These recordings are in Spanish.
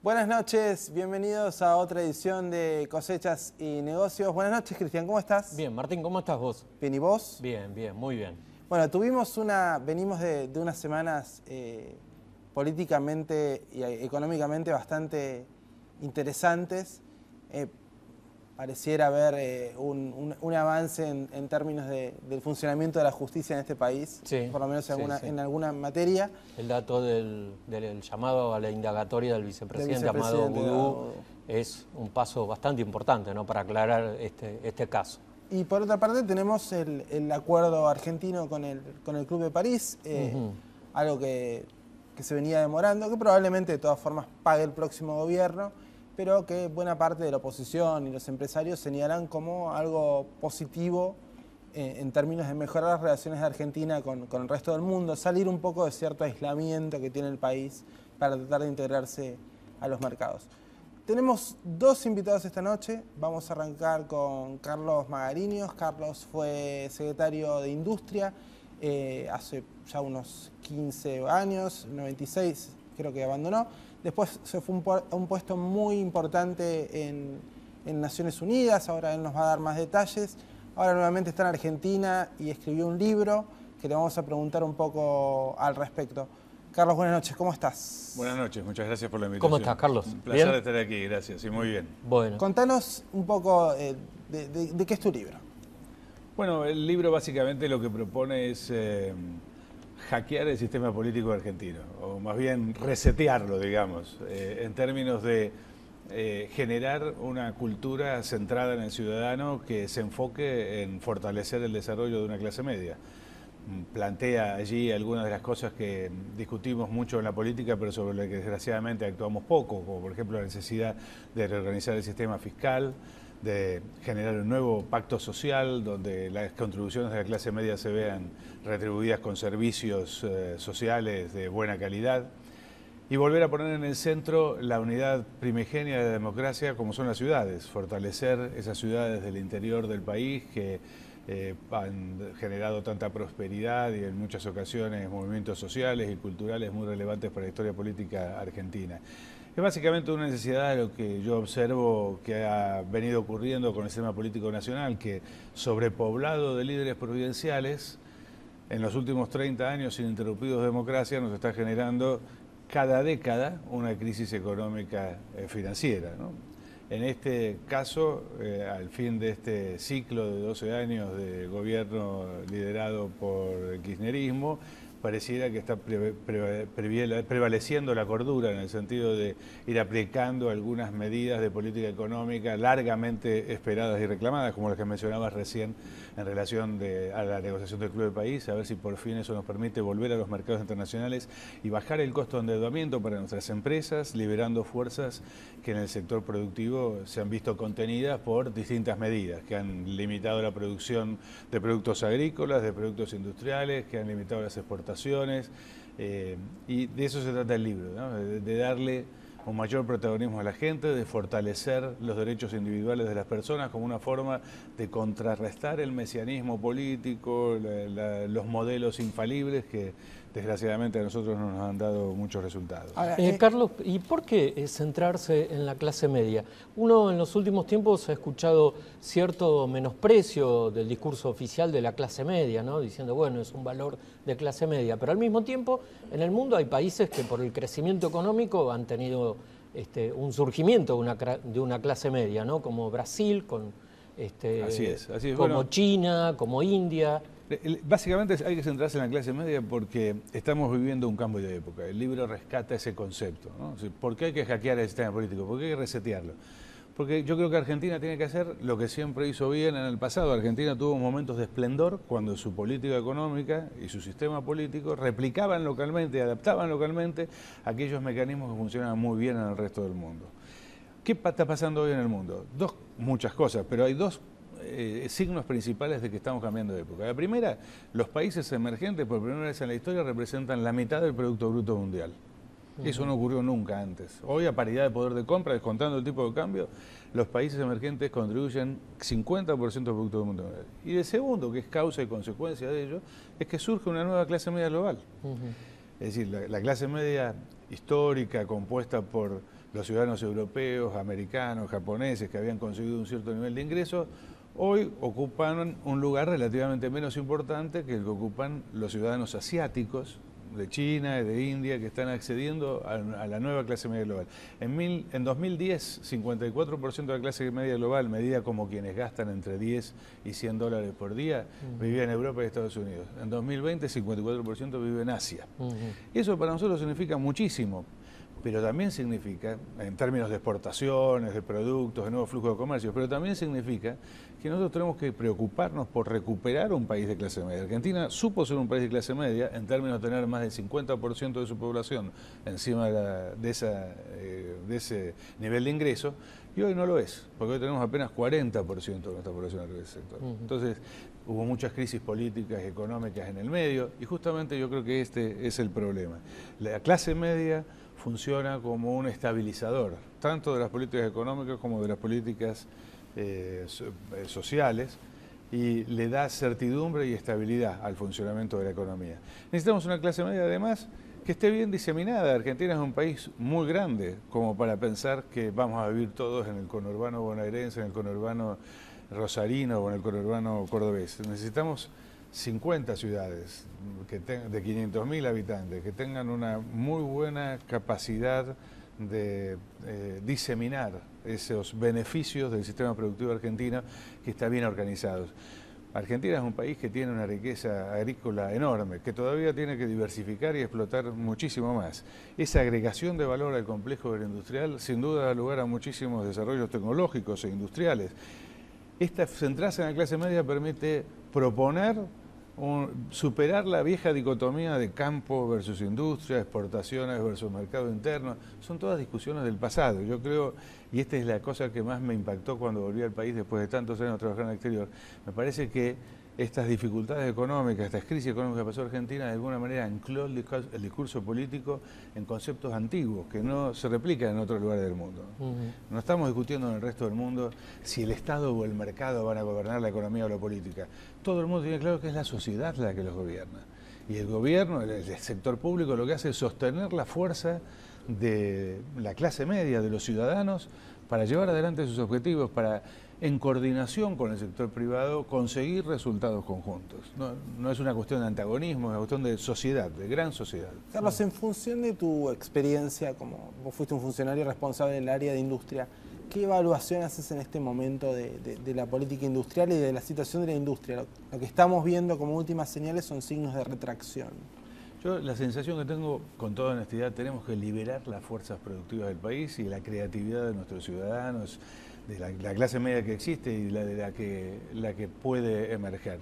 Buenas noches, bienvenidos a otra edición de Cosechas y Negocios. Buenas noches, Cristian, ¿cómo estás? Bien, Martín, ¿cómo estás vos? Bien, ¿y vos? Bien, bien, muy bien. Bueno, venimos de unas semanas políticamente y económicamente bastante interesantes. Pareciera haber un avance en términos del funcionamiento de la justicia en este país, Sí, por lo menos sí. en alguna materia. El dato del llamado a la indagatoria del vicepresidente Amado vicepresidente Boudou Boudou. es un paso bastante importante, ¿no?, para aclarar este caso. Y por otra parte tenemos el acuerdo argentino con el Club de París, algo que se venía demorando, que probablemente de todas formas pague el próximo gobierno, pero que buena parte de la oposición y los empresarios señalan como algo positivo en términos de mejorar las relaciones de Argentina con el resto del mundo, salir un poco de cierto aislamiento que tiene el país para tratar de integrarse a los mercados. Tenemos dos invitados esta noche. Vamos a arrancar con Carlos Magariños. Carlos fue secretario de Industria hace ya unos 15 años, 96 creo que abandonó. Después se fue a un puesto muy importante en Naciones Unidas. Ahora él nos va a dar más detalles. Ahora nuevamente está en Argentina y escribió un libro que le vamos a preguntar un poco al respecto. Carlos, buenas noches, ¿cómo estás? Buenas noches, muchas gracias por la invitación. ¿Cómo estás, Carlos? Un placer ¿Bien? estar aquí, gracias, y muy bien. Bueno, Contanos un poco de qué es tu libro. Bueno, el libro básicamente lo que propone es hackear el sistema político argentino, o más bien resetearlo, digamos, en términos de generar una cultura centrada en el ciudadano que se enfoque en fortalecer el desarrollo de una clase media. Plantea allí algunas de las cosas que discutimos mucho en la política, pero sobre las que desgraciadamente actuamos poco, como por ejemplo la necesidad de reorganizar el sistema fiscal, de generar un nuevo pacto social donde las contribuciones de la clase media se vean retribuidas con servicios sociales de buena calidad, y volver a poner en el centro la unidad primigenia de la democracia como son las ciudades, fortalecer esas ciudades del interior del país que han generado tanta prosperidad y en muchas ocasiones movimientos sociales y culturales muy relevantes para la historia política argentina. Es básicamente una necesidad de lo que yo observo que ha venido ocurriendo con el sistema político nacional, que sobrepoblado de líderes providenciales, en los últimos 30 años ininterrumpidos de democracia, nos está generando cada década una crisis económica financiera, ¿no? En este caso, al fin de este ciclo de 12 años de gobierno liderado por el kirchnerismo, pareciera que está prevaleciendo la cordura en el sentido de ir aplicando algunas medidas de política económica largamente esperadas y reclamadas, como las que mencionabas recién en relación a la negociación del Club del País, a ver si por fin eso nos permite volver a los mercados internacionales y bajar el costo de endeudamiento para nuestras empresas, liberando fuerzas que en el sector productivo se han visto contenidas por distintas medidas, que han limitado la producción de productos agrícolas, de productos industriales, que han limitado las exportaciones, y de eso se trata el libro, ¿no? De darle un mayor protagonismo a la gente, de fortalecer los derechos individuales de las personas como una forma de contrarrestar el mesianismo político, los modelos infalibles que desgraciadamente a nosotros no nos han dado muchos resultados. Ahora, Carlos, ¿y por qué centrarse en la clase media? Uno en los últimos tiempos ha escuchado cierto menosprecio del discurso oficial de la clase media, ¿no? Diciendo, bueno, es un valor de clase media, pero al mismo tiempo en el mundo hay países que por el crecimiento económico han tenido un surgimiento de una clase media, ¿no? Como Brasil, Así es. como Bueno, China, como India. básicamente hay que centrarse en la clase media porque estamos viviendo un cambio de época. El libro rescata ese concepto, ¿no? ¿Por qué hay que hackear el sistema político? ¿Por qué hay que resetearlo? Porque yo creo que Argentina tiene que hacer lo que siempre hizo bien en el pasado. Argentina tuvo momentos de esplendor cuando su política económica y su sistema político replicaban localmente, adaptaban localmente aquellos mecanismos que funcionan muy bien en el resto del mundo. ¿Qué está pasando hoy en el mundo? Muchas cosas, pero hay dos signos principales de que estamos cambiando de época. La primera, los países emergentes por primera vez en la historia representan la mitad del Producto Bruto Mundial. Eso no ocurrió nunca antes. Hoy, a paridad de poder de compra, descontando el tipo de cambio, los países emergentes contribuyen 50% del Producto Mundial. Y el segundo, que es causa y consecuencia de ello, es que surge una nueva clase media global. Es decir, la clase media histórica, compuesta por los ciudadanos europeos, americanos, japoneses, que habían conseguido un cierto nivel de ingresos, hoy ocupan un lugar relativamente menos importante que el que ocupan los ciudadanos asiáticos, de China y de India, que están accediendo a la nueva clase media global. En 2010, 54% de la clase media global, medida como quienes gastan entre 10 y 100 dólares por día, vivía en Europa y Estados Unidos. En 2020, 54% vive en Asia. Y eso para nosotros significa muchísimo, pero también significa, en términos de exportaciones, de productos, de nuevos flujos de comercio, pero también significa que nosotros tenemos que preocuparnos por recuperar un país de clase media. Argentina supo ser un país de clase media en términos de tener más del 50% de su población encima de ese nivel de ingreso, y hoy no lo es, porque hoy tenemos apenas 40% de nuestra población en ese sector. Entonces, hubo muchas crisis políticas y económicas en el medio, y justamente yo creo que este es el problema. La clase media funciona como un estabilizador, tanto de las políticas económicas como de las políticas sociales, y le da certidumbre y estabilidad al funcionamiento de la economía. Necesitamos una clase media, además, que esté bien diseminada. Argentina es un país muy grande como para pensar que vamos a vivir todos en el conurbano bonaerense, en el conurbano rosarino o en el conurbano cordobés. Necesitamos 50 ciudades de 500.000 habitantes que tengan una muy buena capacidad de diseminar esos beneficios del sistema productivo argentino, que está bien organizado. Argentina es un país que tiene una riqueza agrícola enorme, que todavía tiene que diversificar y explotar muchísimo más. Esa agregación de valor al complejo agroindustrial sin duda da lugar a muchísimos desarrollos tecnológicos e industriales. Centrarse en la clase media permite proponer superar la vieja dicotomía de campo versus industria, exportaciones versus mercado interno. Son todas discusiones del pasado. Yo creo, y esta es la cosa que más me impactó cuando volví al país después de tantos años de trabajar en el exterior, me parece que estas dificultades económicas, estas crisis económicas que pasó Argentina, de alguna manera ancló el discurso político en conceptos antiguos que no se replican en otros lugares del mundo. No estamos discutiendo en el resto del mundo si el Estado o el mercado van a gobernar la economía o la política. Todo el mundo tiene claro que es la sociedad la que los gobierna. Y el gobierno, el sector público, lo que hace es sostener la fuerza de la clase media, de los ciudadanos, para llevar adelante sus objetivos, para, en coordinación con el sector privado, conseguir resultados conjuntos. No es una cuestión de antagonismo, es una cuestión de sociedad, de gran sociedad. Carlos, en función de tu experiencia, como vos fuiste un funcionario responsable del área de industria, ¿qué evaluación haces en este momento de la política industrial y de la situación de la industria? Lo que estamos viendo como últimas señales son signos de retracción. Yo la sensación que tengo, con toda honestidad, tenemos que liberar las fuerzas productivas del país y la creatividad de nuestros ciudadanos, de la clase media que existe y la que puede emerger.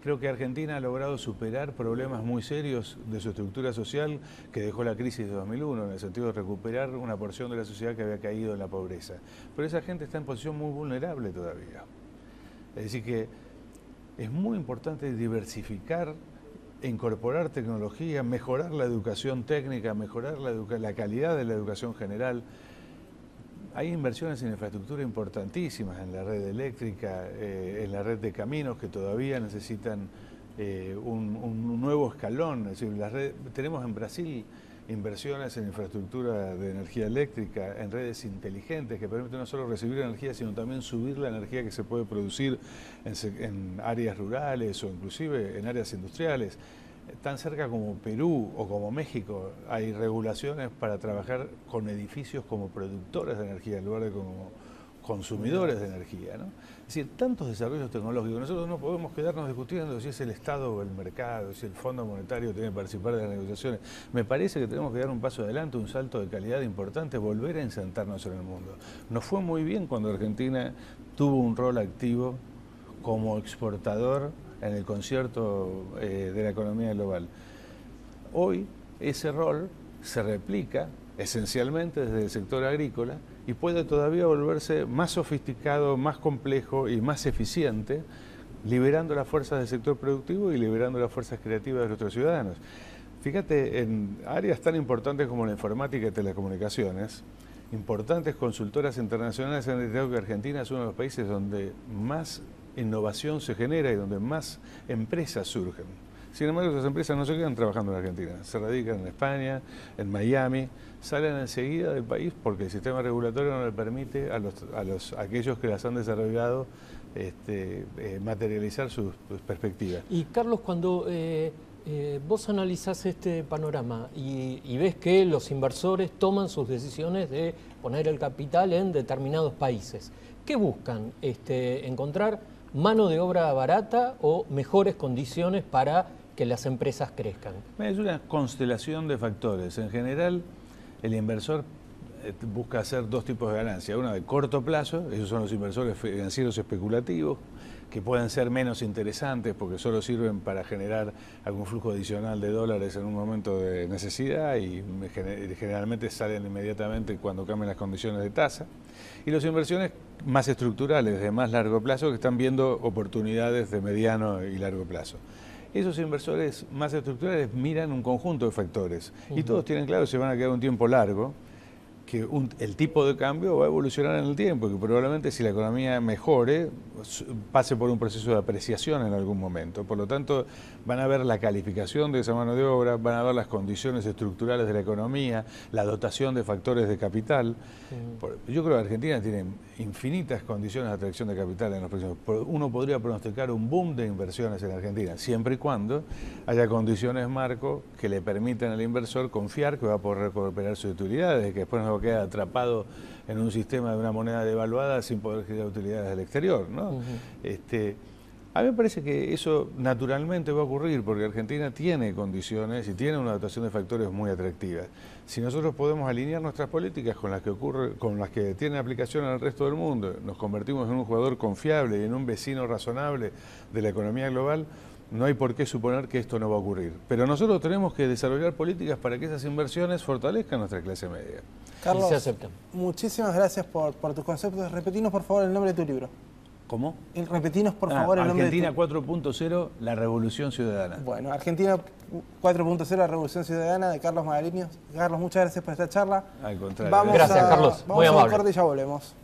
Creo que Argentina ha logrado superar problemas muy serios de su estructura social que dejó la crisis de 2001, en el sentido de recuperar una porción de la sociedad que había caído en la pobreza. Pero esa gente está en posición muy vulnerable todavía. Es decir que es muy importante diversificar, incorporar tecnología, mejorar la educación técnica, mejorar la calidad de la educación general. Hay inversiones en infraestructura importantísimas, en la red eléctrica, en la red de caminos que todavía necesitan un nuevo escalón. Es decir, tenemos en Brasil inversiones en infraestructura de energía eléctrica, en redes inteligentes que permiten no solo recibir energía, sino también subir la energía que se puede producir en áreas rurales o inclusive en áreas industriales. Tan cerca como Perú o como México hay regulaciones para trabajar con edificios como productores de energía en lugar de como consumidores de energía, ¿no? Es decir, tantos desarrollos tecnológicos. Nosotros no podemos quedarnos discutiendo si es el Estado o el mercado, si el Fondo Monetario tiene que participar de las negociaciones. Me parece que tenemos que dar un paso adelante, un salto de calidad importante, volver a insertarnos en el mundo. Nos fue muy bien cuando Argentina tuvo un rol activo como exportador en el concierto de la economía global. Hoy ese rol se replica esencialmente desde el sector agrícola y puede todavía volverse más sofisticado, más complejo y más eficiente, liberando las fuerzas del sector productivo y liberando las fuerzas creativas de nuestros ciudadanos. Fíjate, en áreas tan importantes como la informática y telecomunicaciones, importantes consultoras internacionales han detectado que Argentina es uno de los países donde más innovación se genera y donde más empresas surgen. Sin embargo, esas empresas no se quedan trabajando en Argentina, se radican en España, en Miami, salen enseguida del país porque el sistema regulatorio no le permite a aquellos que las han desarrollado materializar sus perspectivas. Y Carlos, cuando vos analizás este panorama y ves que los inversores toman sus decisiones de poner el capital en determinados países, ¿qué buscan? ¿Encontrar mano de obra barata o mejores condiciones para que las empresas crezcan? Es una constelación de factores. En general, el inversor busca hacer dos tipos de ganancias. Una de corto plazo, esos son los inversores financieros especulativos, que pueden ser menos interesantes porque solo sirven para generar algún flujo adicional de dólares en un momento de necesidad y generalmente salen inmediatamente cuando cambian las condiciones de tasa. Y los inversiones más estructurales, de más largo plazo, que están viendo oportunidades de mediano y largo plazo. Esos inversores más estructurales miran un conjunto de factores y todos tienen claro que se van a quedar un tiempo largo, que el tipo de cambio va a evolucionar en el tiempo, que probablemente si la economía mejore, pase por un proceso de apreciación en algún momento. Por lo tanto, van a ver la calificación de esa mano de obra, van a ver las condiciones estructurales de la economía, la dotación de factores de capital. Yo creo que Argentina tiene infinitas condiciones de atracción de capital en los próximos. Uno podría pronosticar un boom de inversiones en Argentina, siempre y cuando haya condiciones marco que le permitan al inversor confiar que va a poder recuperar sus utilidades, que después no queda atrapado en un sistema de una moneda devaluada sin poder generar utilidades del exterior, ¿no? A mí me parece que eso naturalmente va a ocurrir porque Argentina tiene condiciones y tiene una dotación de factores muy atractivas. Si nosotros podemos alinear nuestras políticas con las que tienen aplicación en el resto del mundo, nos convertimos en un jugador confiable y en un vecino razonable de la economía global, no hay por qué suponer que esto no va a ocurrir. Pero nosotros tenemos que desarrollar políticas para que esas inversiones fortalezcan nuestra clase media. Carlos, y se aceptan. Muchísimas gracias por tus conceptos. Repetinos, por favor, el nombre de tu libro. ¿Cómo? Repetinos, por favor, el nombre de tu... Argentina 4.0, la revolución ciudadana. Bueno, Argentina 4.0, la revolución ciudadana, de Carlos Magariños. Carlos, muchas gracias por esta charla. Al contrario. Vamos gracias, Carlos. Vamos muy a un amable. corte y ya volvemos.